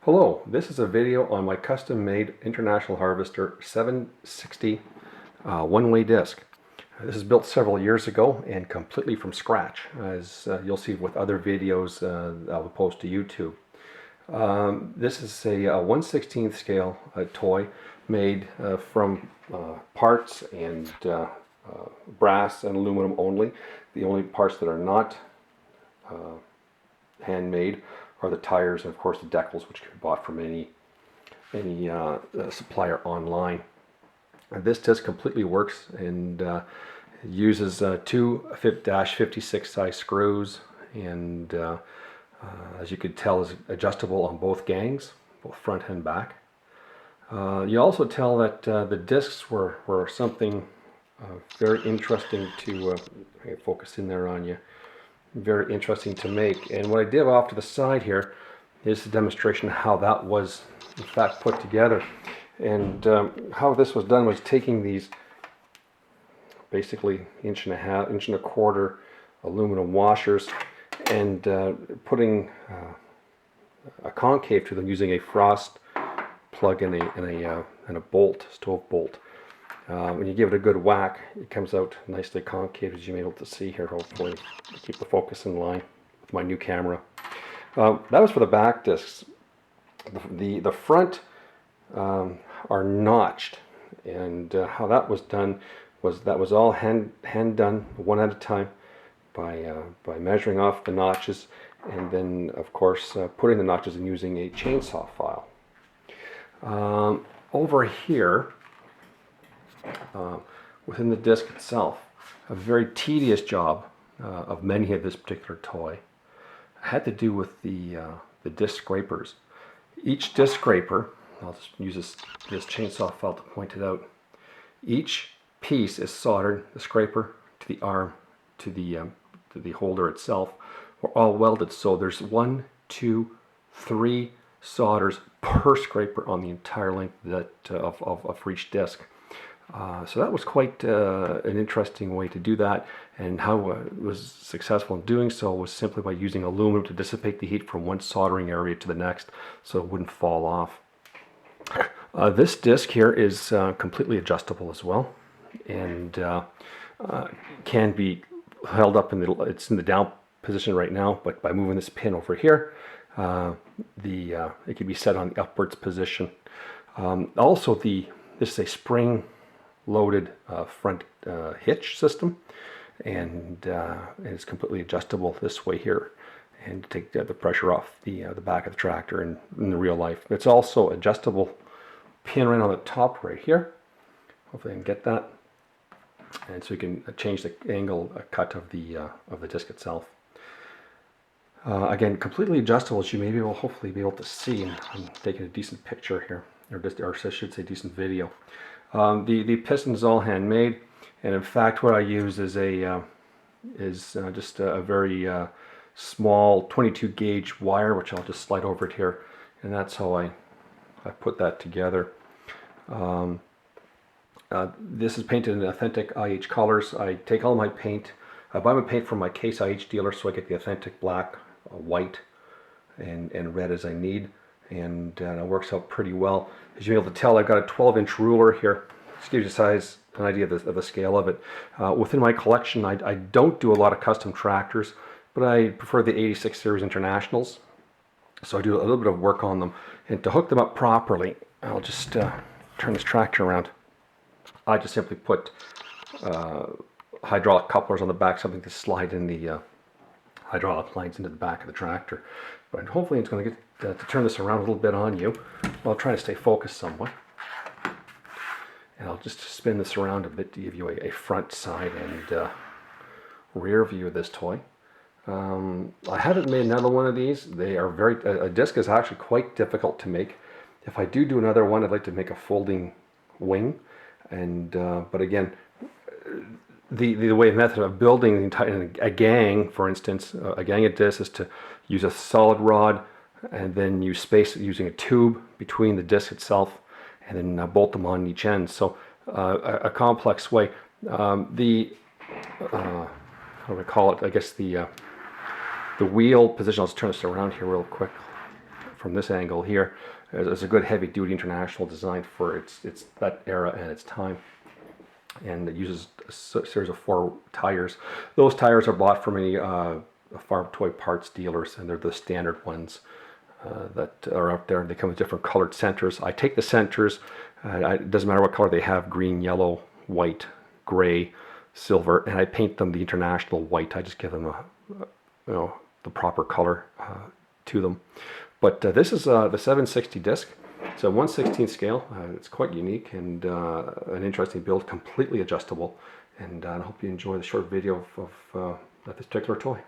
Hello, this is a video on my custom-made International Harvester 760 one-way disc. This is built several years ago and completely from scratch, as you'll see with other videos I'll post to YouTube. This is a 1/16 scale toy made from parts and brass and aluminum only. The only parts that are not handmade are the tires and of course the decals, which can be bought from any supplier online. This disc completely works and uses two 56 size screws, and as you could tell is adjustable on both gangs, both front and back. You also tell that the discs were something very interesting to focus in there on you. Very interesting to make, and what I did off to the side here is a demonstration of how that was in fact put together. And how this was done was taking these basically inch and a quarter aluminum washers and putting a concave to them using a frost plug and a bolt, stove bolt. When you give it a good whack, it comes out nicely concave, as you'll be able to see here, hopefully, to keep the focus in line with my new camera. That was for the back discs. The front are notched, and how that was done was that was all hand done, one at a time, by measuring off the notches, and then of course putting the notches and using a chainsaw file. Over here, within the disc itself, a very tedious job of many of this particular toy had to do with the disc scrapers. Each disc scraper, I'll just use this chainsaw file to point it out, each piece is soldered, the scraper to the arm to the holder itself, are all welded, so there's 1, 2, 3 solders per scraper on the entire length of each disc. So that was quite an interesting way to do that, and how it was successful in doing so was simply by using aluminum to dissipate the heat from one soldering area to the next so it wouldn't fall off. This disc here is completely adjustable as well, and can be held up it's in the down position right now, but by moving this pin over here, it can be set on the upwards position. Also, this is a spring loaded front hitch system, and it's completely adjustable this way here, and to take the pressure off the back of the tractor in the real life. It's also adjustable pin right on the top right here. Hopefully I can get that, and so you can change the angle cut of the disc itself. Again, completely adjustable, as you may hopefully be able to see. I'm taking a decent picture here, or I should say decent video. The piston is all handmade, and in fact what I use is just a very small 22 gauge wire, which I'll just slide over it here, and that's how I put that together. This is painted in authentic IH colors. I take all my paint, I buy my paint from my Case IH dealer, so I get the authentic black, white, and red as I need, and it works out pretty well. As you'll be able to tell, I've got a 12-inch ruler here. Just gives you an idea of the scale of it. Within my collection, I don't do a lot of custom tractors, but I prefer the 86 series Internationals, so I do a little bit of work on them. And to hook them up properly, I'll just turn this tractor around. I just simply put hydraulic couplers on the back, something to slide in the hydraulic lines into the back of the tractor. But hopefully it's going to get to turn this around a little bit on you. I'll try to stay focused somewhat. And I'll just spin this around a bit to give you a front, side, and rear view of this toy. I haven't made another one of these. They are a disc is actually quite difficult to make. If I do another one, I'd like to make a folding wing. And but again, the method of building a gang, for instance, a gang of discs, is to use a solid rod, and then you space it using a tube between the disc itself, and then bolt them on each end. So a complex way. How do I call it? I guess the wheel position. I'll just turn this around here real quick. from this angle here. It's a good heavy-duty international design for its that era and its time. And it uses a series of 4 tires. Those tires are bought from any farm toy parts dealers, and they're the standard ones that are out there. They come with different colored centers. I take the centers, it doesn't matter what color they have, green, yellow, white, gray, silver, and I paint them the international white. I just give them the proper color to them. But this is the 760 disc. It's a 1/16 scale. It's quite unique and an interesting build, completely adjustable. And I hope you enjoy the short video of this particular toy.